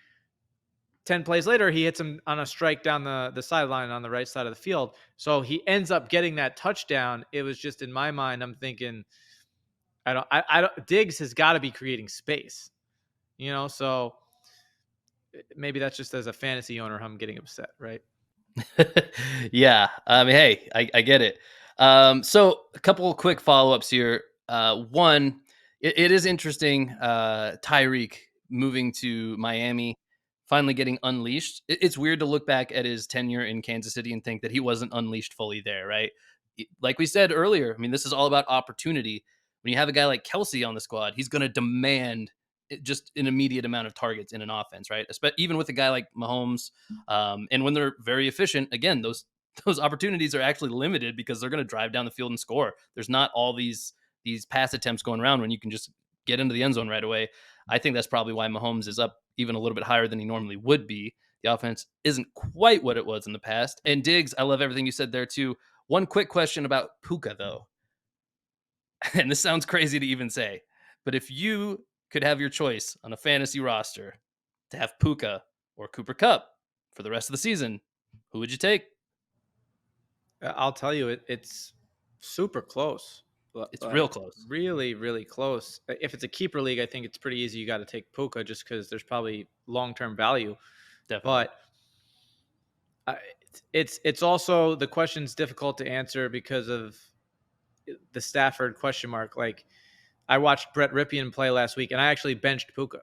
10 plays later, he hits him on a strike down the sideline on the right side of the field. So he ends up getting that touchdown. It was just, in my mind, I'm thinking, Diggs has got to be creating space, so maybe that's just as a fantasy owner, I'm getting upset, right? Yeah. I mean, hey, I get it. So a couple of quick follow-ups here. One, it is interesting, Tyreek moving to Miami, finally getting unleashed. It's weird to look back at his tenure in Kansas City and think that he wasn't unleashed fully there, right? Like we said earlier, I mean, this is all about opportunity. When you have a guy like Kelsey on the squad, he's going to demand just an immediate amount of targets in an offense, right? Even with a guy like Mahomes, and when they're very efficient, again, those opportunities are actually limited because they're going to drive down the field and score. There's not all these pass attempts going around when you can just get into the end zone right away. I think that's probably why Mahomes is up even a little bit higher than he normally would be. The offense isn't quite what it was in the past. And Diggs, I love everything you said there too. One quick question about Puka though. And this sounds crazy to even say, but if you could have your choice on a fantasy roster to have Puka or Cooper Kupp for the rest of the season, who would you take? I'll tell you, it's super close. It's real close. Really, really close. If it's a keeper league, I think it's pretty easy. You got to take Puka just because there's probably long-term value. Definitely. But it's also, the question's difficult to answer because of the Stafford question mark. Like, I watched Brett Ripien play last week, and I actually benched Puka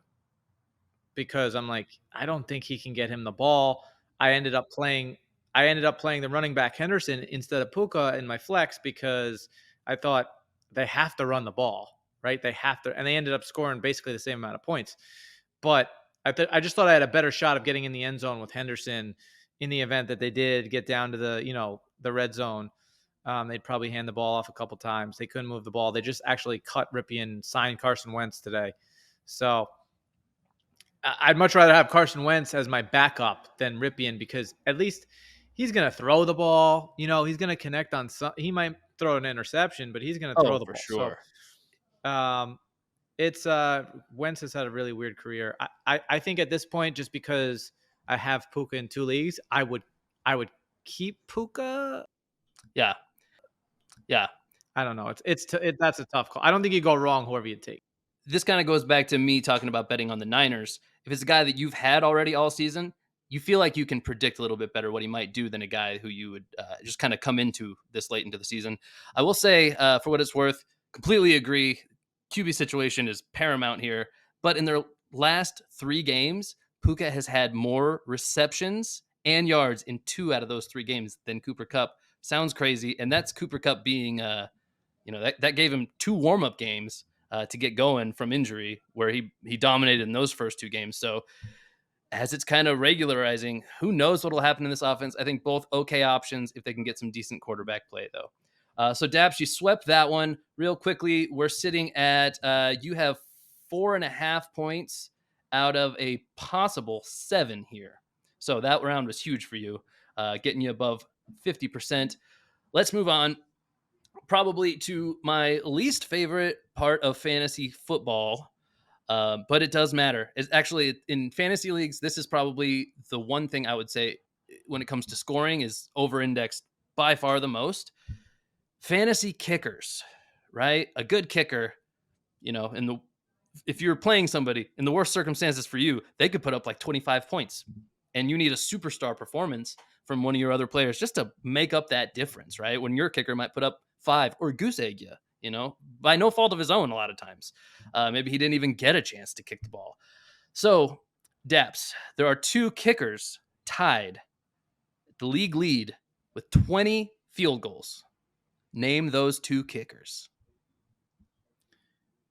because I'm like, I don't think he can get him the ball. I ended up playing the running back Henderson instead of Puka in my flex because I thought they have to run the ball, right? They have to, and they ended up scoring basically the same amount of points. But I just thought I had a better shot of getting in the end zone with Henderson in the event that they did get down to the red zone. They'd probably hand the ball off a couple times. They couldn't move the ball. They just actually cut Ripien, signed Carson Wentz today. So I'd much rather have Carson Wentz as my backup than Ripien because at least he's going to throw the ball. He's going to connect on some. He might throw an interception, but he's going to throw the for ball. Sure. So, it's Wentz has had a really weird career. I think at this point, just because I have Puka in 2 leagues, I I would keep Puka. Yeah. Yeah. I don't know. That's a tough call. I don't think you go wrong whoever you take. This kind of goes back to me talking about betting on the Niners. If it's a guy that you've had already all season, you feel like you can predict a little bit better what he might do than a guy who you would just kind of come into this late into the season. I will say, for what it's worth, completely agree. QB situation is paramount here. But in their last 3 games, Puka has had more receptions and yards in 2 out of those 3 games than Cooper Kupp. Sounds crazy. And that's Cooper Kupp being, that gave him 2 warm-up games to get going from injury, where he dominated in those first 2 games. So as it's kind of regularizing, who knows what will happen in this offense? I think both okay options if they can get some decent quarterback play, though. So Daps, you swept that one real quickly. We're sitting at you have 4.5 points out of a possible 7 here. So that round was huge for you, getting you above 50%. Let's move on probably to my least favorite part of fantasy football, but it does matter. It's actually in fantasy leagues. This is probably the one thing I would say when it comes to scoring is over-indexed by far the most. Fantasy kickers, right? A good kicker, if you're playing somebody in the worst circumstances for you, they could put up like 25 points, and you need a superstar performance from one of your other players just to make up that difference, right? When your kicker might put up 5 or goose egg you, by no fault of his own a lot of times. Maybe he didn't even get a chance to kick the ball. So, Daps, there are 2 kickers tied the league lead with 20 field goals. Name those 2 kickers.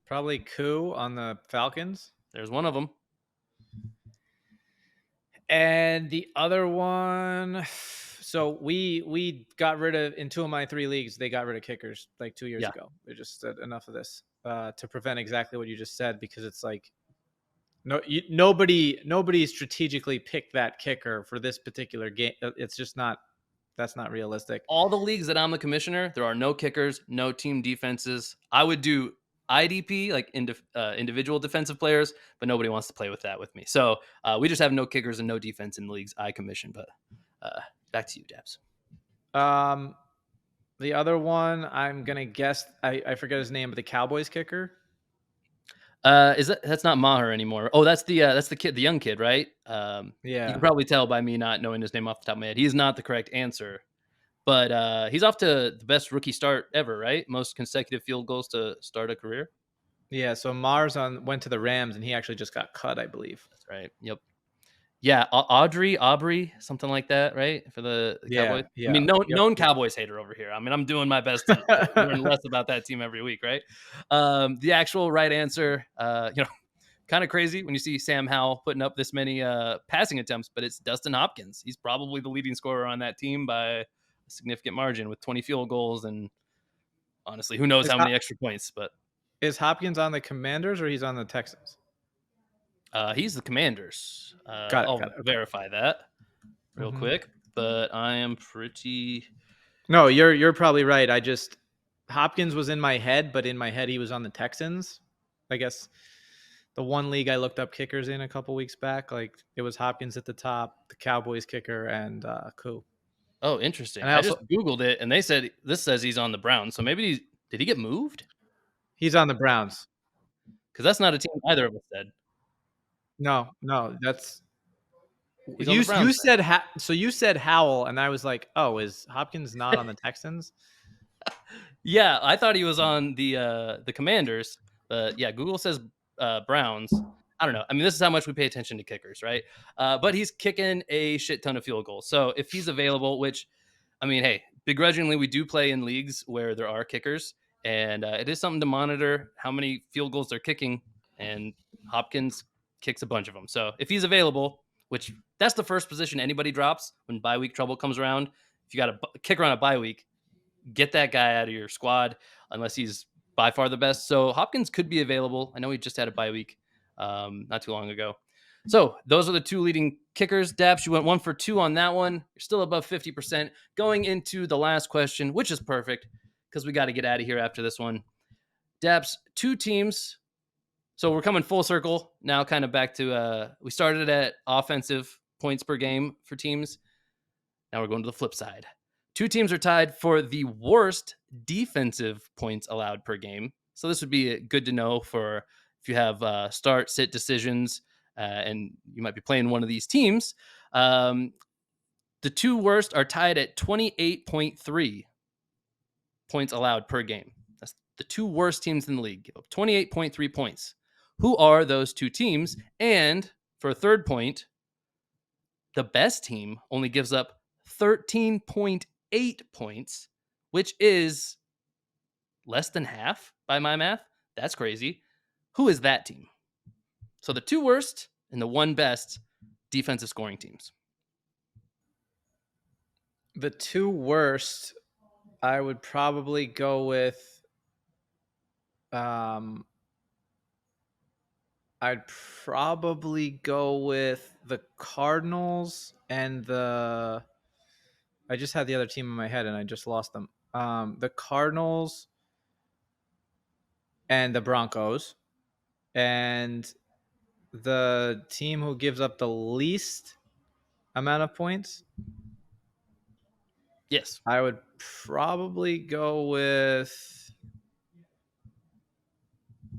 Probably Koo on the Falcons. There's one of them. And the other one, so we got rid of, in 2 of my 3 leagues, they got rid of kickers like 2 years ago. They just said enough of this to prevent exactly what you just said, because it's like nobody strategically picked that kicker for this particular game. It's just not, that's not realistic. All the leagues that I'm the commissioner, there are no kickers, no team defenses. I would do IDP, like individual defensive players, but nobody wants to play with that with me. So we just have no kickers and no defense in the leagues I commission. But back to you, Dabs. The other one, I'm gonna guess, I forget his name, but the Cowboys kicker. That's not Maher anymore? Oh, that's the kid, the young kid, right? Yeah, you can probably tell by me not knowing his name off the top of my head. He is not the correct answer, but he's off to the best rookie start ever, right? Most consecutive field goals to start a career. Yeah, so Mars went to the Rams, and he actually just got cut, I believe. That's right. Yep. Yeah, Aubrey, something like that, right? For the Cowboys. Yeah. I mean, known Cowboys hater over here. I mean, I'm doing my best to learn less about that team every week, right? The actual right answer, kind of crazy when you see Sam Howell putting up this many passing attempts, but it's Dustin Hopkins. He's probably the leading scorer on that team by a significant margin with 20 field goals, and honestly, who knows how many extra points. But is Hopkins on the Commanders or he's on the Texans? He's the Commanders. Got it. Verify that real quick, but I am pretty. No, you're probably right. Hopkins was in my head, but in my head he was on the Texans. I guess the one league I looked up kickers in a couple weeks back, like it was Hopkins at the top, the Cowboys kicker, and Koo. Oh, interesting. And I just Googled it, and this says he's on the Browns. So maybe did he get moved? He's on the Browns. Because that's not a team either of us said. No, that's you said so you said Howell, and I was like, oh, is Hopkins not on the Texans? Yeah, I thought he was on the Commanders, but yeah, Google says Browns. I don't know. I mean, this is how much we pay attention to kickers, right? But he's kicking a shit ton of field goals. So if he's available, which, I mean, hey, begrudgingly, we do play in leagues where there are kickers, and it is something to monitor how many field goals they're kicking, and Hopkins kicks a bunch of them. So if he's available, which that's the first position anybody drops when bye week trouble comes around. If you got a kicker on a bye week, get that guy out of your squad unless he's by far the best. So Hopkins could be available. I know he just had a bye week not too long ago. So those are the 2 leading kickers. Daps, you went 1 for 2 on that one. You're still above 50%. Going into the last question, which is perfect because we got to get out of here after this one. Daps, 2 teams. So we're coming full circle now, kind of back to we started at offensive points per game for teams. Now we're going to the flip side. Two teams are tied for the worst defensive points allowed per game. So this would be good to know for if you have start, sit decisions, and you might be playing one of these teams. The two worst are tied at 28.3 points allowed per game. That's the two worst teams in the league, give up 28.3 points. Who are those two teams? And for a third point, the best team only gives up 13.8 points, which is less than half by my math. That's crazy. Who is that team? So the two worst and the one best defensive scoring teams. The two worst, I would probably go with. I'd probably go with the Cardinals and the. I just had the other team in my head and I just lost them. The Cardinals and the Broncos, and the team who gives up the least amount of points. Yes. I would probably go with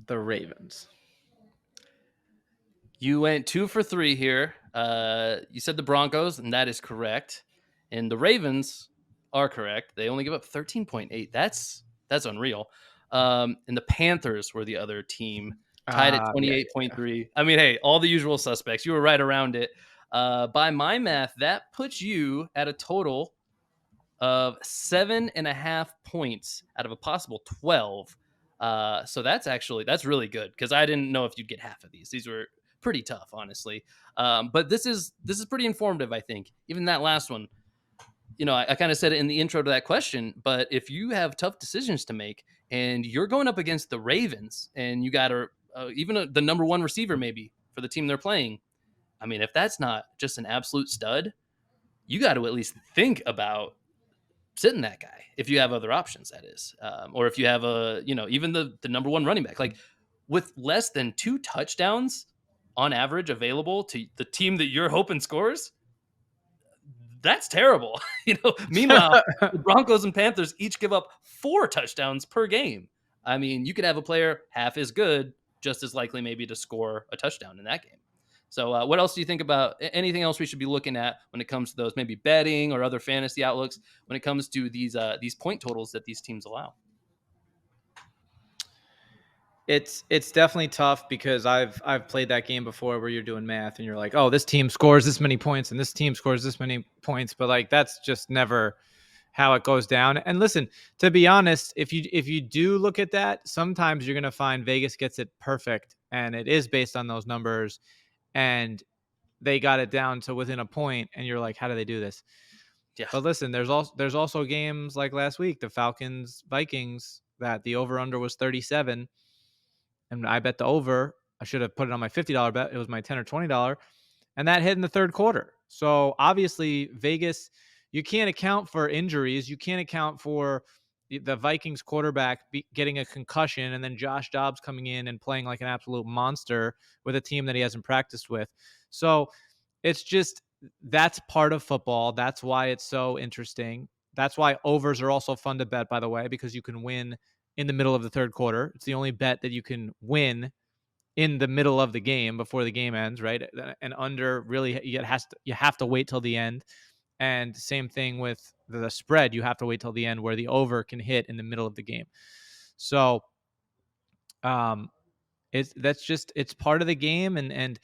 the Ravens. You went 2 for 3 here. You said the Broncos, and that is correct. And the Ravens are correct. They only give up 13.8. That's unreal. And the Panthers were the other team, tied at 28.3. I mean, hey, all the usual suspects. You were right around it. By my math, that puts you at a total of 7.5 points out of a possible 12. So that's really good because I didn't know if you'd get half of these. These were pretty tough, honestly. But this is pretty informative, I think. Even that last one, I kind of said it in the intro to that question, but if you have tough decisions to make and you're going up against the Ravens and you got the number one receiver maybe for the team they're playing, I mean, if that's not just an absolute stud, you got to at least think about sitting that guy if you have other options, that is, or if you have even the number one running back, like with less than 2 touchdowns on average available to the team that you're hoping scores. That's terrible. Meanwhile, the Broncos and Panthers each give up 4 touchdowns per game. I mean, you could have a player half as good, just as likely maybe to score a touchdown in that game. So what else do you think about anything else we should be looking at when it comes to those maybe betting or other fantasy outlooks when it comes to these point totals that these teams allow? It's definitely tough because I've played that game before where you're doing math and you're like, oh, this team scores this many points and this team scores this many points, but like that's just never how it goes down. And listen, to be honest, if you do look at that, sometimes you're gonna find Vegas gets it perfect and it is based on those numbers, and they got it down to within a point, and you're like, how do they do this? Yeah. But listen, there's also games like last week, the Falcons Vikings, that the over under was 37. And I bet the over. I should have put it on my $50 bet. It was my $10 or $20, and that hit in the third quarter. So obviously, Vegas, you can't account for injuries. You can't account for the Vikings quarterback getting a concussion and then Josh Dobbs coming in and playing like an absolute monster with a team that he hasn't practiced with. So it's just, that's part of football. That's why it's so interesting. That's why overs are also fun to bet, by the way, because you can win in the middle of the third quarter. It's the only bet that you can win in the middle of the game before the game ends, right? And under, really, you have to wait till the end. And same thing with the spread. You have to wait till the end where the over can hit in the middle of the game. So it's part of the game. And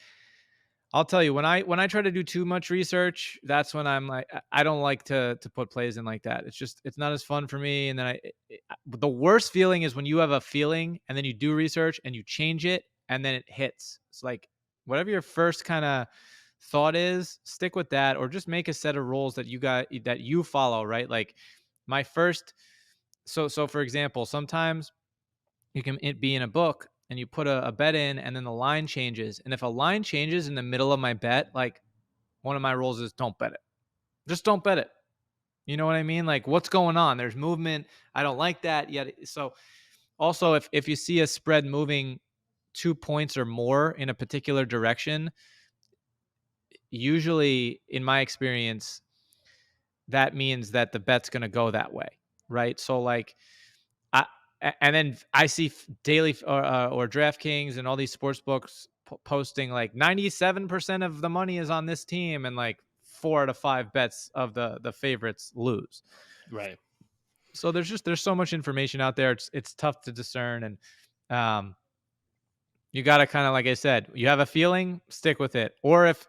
I'll tell you, when I try to do too much research, that's when I'm like, I don't like to put plays in like that. It's not as fun for me. And then the worst feeling is when you have a feeling and then you do research and you change it and then it hits. It's like, whatever your first kind of thought is, stick with that, or just make a set of rules that you follow, right? Like my first, so for example, sometimes you can be in a book and you put a bet in and then the line changes. And if a line changes in the middle of my bet, like one of my rules is don't bet it. Just don't bet it. You know what I mean? Like, what's going on? There's movement. I don't like that yet. So also, if you see a spread moving 2 points or more in a particular direction, usually in my experience, that means that the bet's going to go that way, right? So like, I and then I see daily or DraftKings and all these sports books posting like 97% of the money is on this team, and like 4 out of 5 bets of the favorites lose. Right. So there's so much information out there. It's tough to discern, and um, you got to kind of, like I said, you have a feeling, stick with it. Or if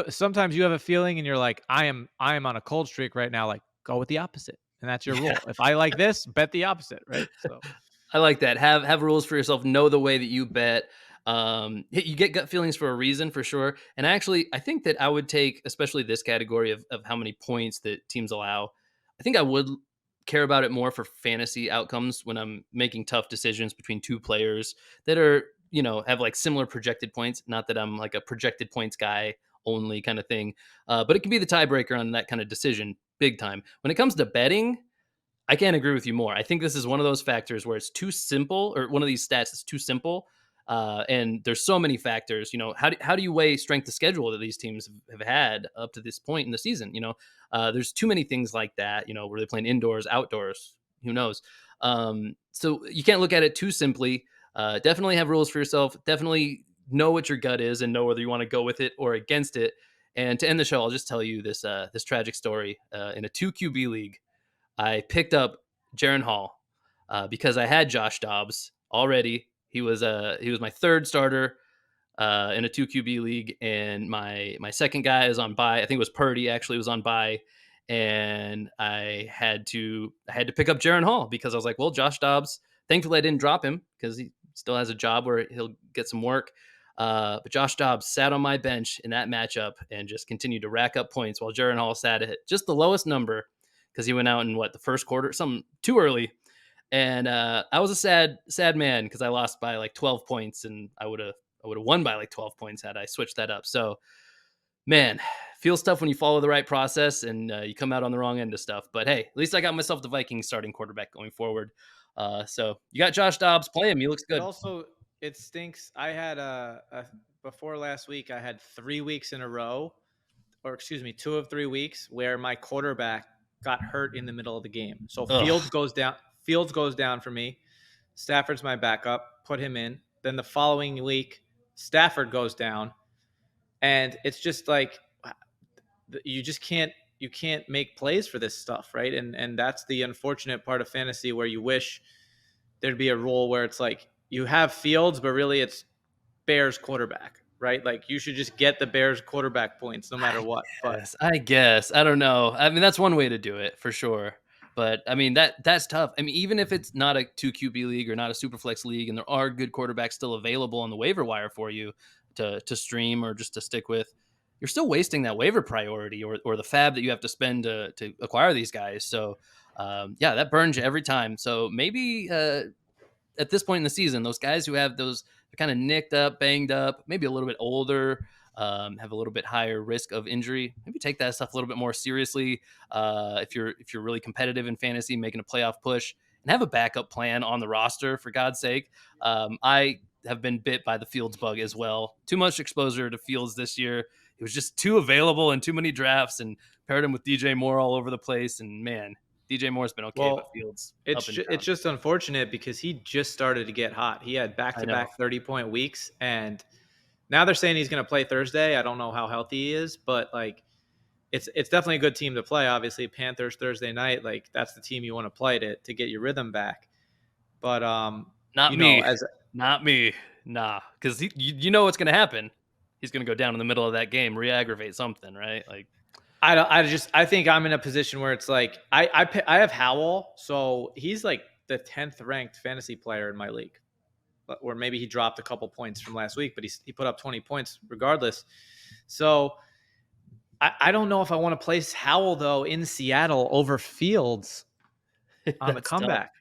sometimes you have a feeling and you're like, I am on a cold streak right now, like go with the opposite. And that's your Yeah. rule. If I like this, bet the opposite, right? So I like that. Have rules for yourself. Know the way that you bet. You get gut feelings for a reason, for sure. And actually, I think that I would take, especially this category of how many points that teams allow. I think I would care about it more for fantasy outcomes when I'm making tough decisions between two players that are, have like similar projected points. Not that I'm like a projected points guy only kind of thing, but it can be the tiebreaker on that kind of decision, big time. When it comes to betting, I can't agree with you more. I think this is one of those factors where it's too simple, or one of these stats is too simple. And there's so many factors. How do you weigh strength of schedule that these teams have had up to this point in the season? There's too many things like that. Were they playing indoors, outdoors? Who knows? So you can't look at it too simply. Definitely have rules for yourself. Definitely know what your gut is and know whether you want to go with it or against it. And to end the show, I'll just tell you this tragic story in a 2 QB league. I picked up Jaron Hall because I had Josh Dobbs already. He was my third starter in a 2 QB league, and my second guy is on bye. I think it was Purdy actually was on bye, and I had to pick up Jaron Hall because I was like, well, Josh Dobbs. Thankfully, I didn't drop him because he still has a job where he'll get some work. But Josh Dobbs sat on my bench in that matchup and just continued to rack up points while Jaron Hall sat at just the lowest number because he went out in the first quarter, something too early. And I was a sad man because I lost by like 12 points, and I would have won by like 12 points had I switched that up. So, man, feels tough when you follow the right process and you come out on the wrong end of stuff. But hey, at least I got myself the Vikings starting quarterback going forward. So you got Josh Dobbs, play him. He looks it good. also it stinks. I had before last week, I had 3 weeks in a row, or excuse me, 2 of 3 weeks where my quarterback got hurt in the middle of the game. So Ugh. Fields goes down for me. Stafford's my backup. Put him in. Then the following week, Stafford goes down, and it's just like you can't make plays for this stuff, right? And that's the unfortunate part of fantasy, where you wish there'd be a rule where it's like you have Fields, but really it's Bears quarterback, right? Like you should just get the Bears quarterback points no matter what. But I guess. I don't know. I mean, that's one way to do it for sure. But I mean that's tough. I mean, even if it's not a 2 QB league or not a super flex league, and there are good quarterbacks still available on the waiver wire for you to stream or just to stick with, you're still wasting that waiver priority or the fab that you have to spend to acquire these guys. So yeah, that burns you every time. So maybe at this point in the season, those guys who have those kind of nicked up, banged up, maybe a little bit older, have a little bit higher risk of injury. Maybe take that stuff a little bit more seriously. If you're really competitive in fantasy, making a playoff push, and have a backup plan on the roster for God's sake. I have been bit by the Fields bug as well. Too much exposure to Fields this year. It was just too available in too many drafts, and paired him with DJ Moore all over the place. And man, DJ Moore's been okay, but well, Fields it's up and it's down. just unfortunate because he just started to get hot. He had back I to know. back 30-point weeks, and now they're saying he's going to play Thursday. I don't know how healthy he is, but like it's definitely a good team to play. Obviously, Panthers Thursday night, like that's the team you want to play to get your rhythm back. But Not me. as Not me. Nah, because you know what's going to happen. He's going to go down in the middle of that game, re-aggravate something, right? Like, I think I'm in a position where it's like I have Howell, so he's like the 10th ranked fantasy player in my league. Or maybe he dropped a couple points from last week, but he put up 20 points regardless. So I don't know if I want to place Howell though in Seattle over Fields on the that's tough. comeback.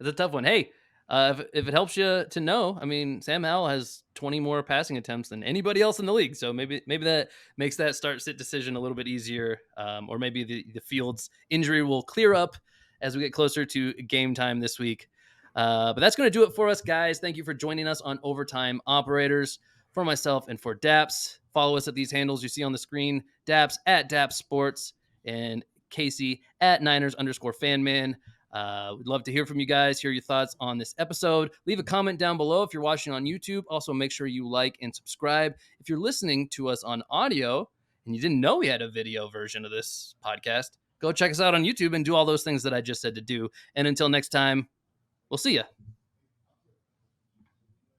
That's a tough one. Hey, if it helps you to know, I mean, Sam Howell has 20 more passing attempts than anybody else in the league. So maybe that makes that start sit decision a little bit easier. Or maybe the Fields injury will clear up as we get closer to game time this week. But that's going to do it for us, guys. Thank you for joining us on Overtime Operators. For myself and for Daps, follow us at these handles you see on the screen. Daps at Daps Sports, and Casey at Niners_fanman. We'd love to hear from you guys, hear your thoughts on this episode. Leave a comment down below if you're watching on YouTube. Also, make sure you like and subscribe. If you're listening to us on audio and you didn't know we had a video version of this podcast, go check us out on YouTube and do all those things that I just said to do. And until next time, we'll see you.